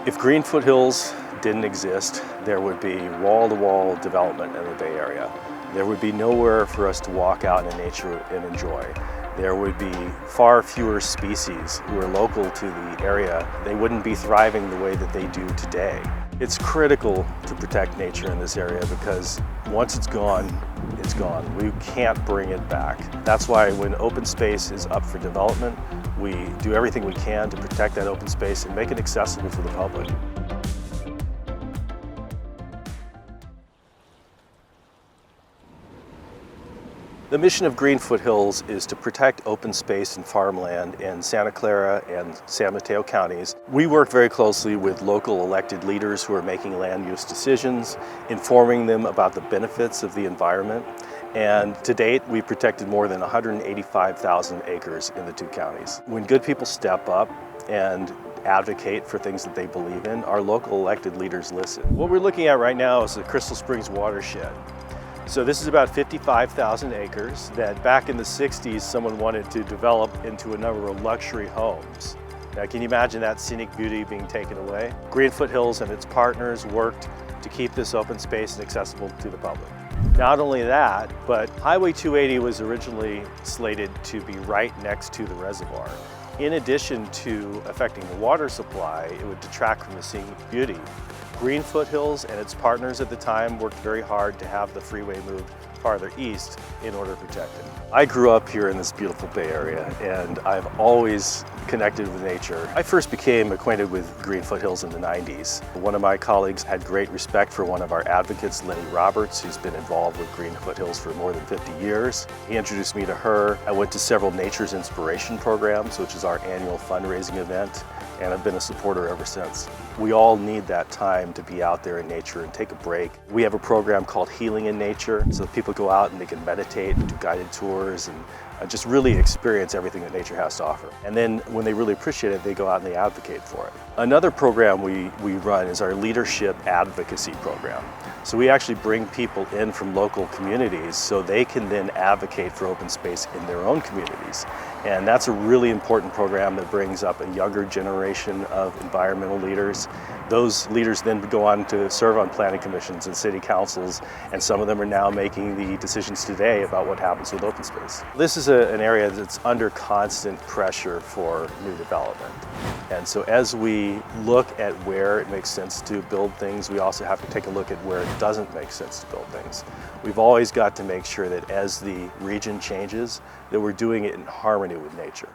If Green Foothills didn't exist, there would be wall-to-wall development in the Bay Area. There would be nowhere for us to walk out in nature and enjoy. There would be far fewer species who are local to the area. They wouldn't be thriving the way that they do today. It's critical to protect nature in this area because once it's gone, it's gone. We can't bring it back. That's why when open space is up for development, we do everything we can to protect that open space and make it accessible for the public. The mission of Green Foothills is to protect open space and farmland in Santa Clara and San Mateo counties. We work very closely with local elected leaders who are making land use decisions, informing them about the benefits of the environment. And to date, we've protected more than 185,000 acres in the two counties. When good people step up and advocate for things that they believe in, our local elected leaders listen. What we're looking at right now is the Crystal Springs watershed. So this is about 55,000 acres that back in the 60s someone wanted to develop into a number of luxury homes. Now can you imagine that scenic beauty being taken away? Green Foothills and its partners worked to keep this open space and accessible to the public. Not only that, but Highway 280 was originally slated to be right next to the reservoir. In addition to affecting the water supply, it would detract from the scenic beauty. Green Foothills and its partners at the time worked very hard to have the freeway moved farther east in order to protect it. I grew up here in this beautiful Bay Area and I've always connected with nature. I first became acquainted with Green Foothills in the 90s. One of my colleagues had great respect for one of our advocates, Lenny Roberts, who's been involved with Green Foothills for more than 50 years. He introduced me to her. I went to several Nature's Inspiration programs, which is our annual fundraising event, and I've been a supporter ever since. We all need that time to be out there in nature and take a break. We have a program called Healing in Nature, so people go out and they can meditate and do guided tours and just really experience everything that nature has to offer. And then when they really appreciate it, they go out and they advocate for it. Another program we run is our Leadership Advocacy program. So we actually bring people in from local communities so they can then advocate for open space in their own communities. And that's a really important program that brings up a younger generation of environmental leaders. Those leaders then go on to serve on planning commissions and city councils, and some of them are now making the decisions today about what happens with open space. This is an area that's under constant pressure for new development. And so as we look at where it makes sense to build things, we also have to take a look at where it doesn't make sense to build things. We've always got to make sure that as the region changes, that we're doing it in harmony with nature.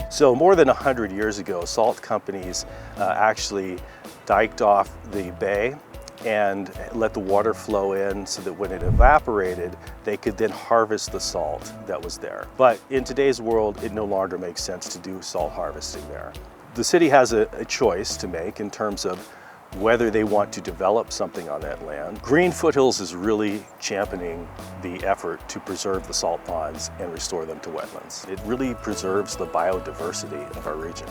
So more than 100 years ago, salt companies actually diked off the bay and let the water flow in so that when it evaporated, they could then harvest the salt that was there. But in today's world, it no longer makes sense to do salt harvesting there. The city has a choice to make in terms of whether they want to develop something on that land. Green Foothills is really championing the effort to preserve the salt ponds and restore them to wetlands. It really preserves the biodiversity of our region.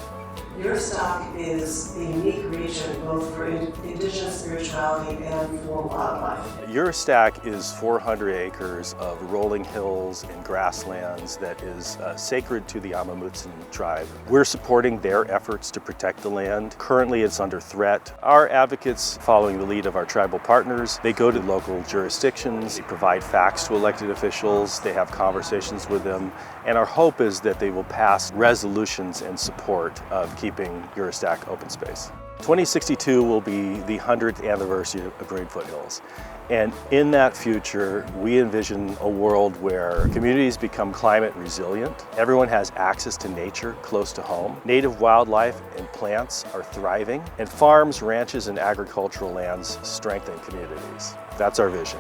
Your stock is a unique region both for indigenous spirituality and for wildlife. Your stack is 400 acres of rolling hills and grasslands that is sacred to the Amamutsan tribe. We're supporting their efforts to protect the land. Currently it's under threat. Our advocates, following the lead of our tribal partners, they go to local jurisdictions, they provide facts to elected officials, they have conversations with them, and our hope is that they will pass resolutions in support of keeping Eurostack open space. 2062 will be the 100th anniversary of Green Foothills. And in that future, we envision a world where communities become climate resilient. Everyone has access to nature close to home. Native wildlife and plants are thriving. And farms, ranches, and agricultural lands strengthen communities. That's our vision.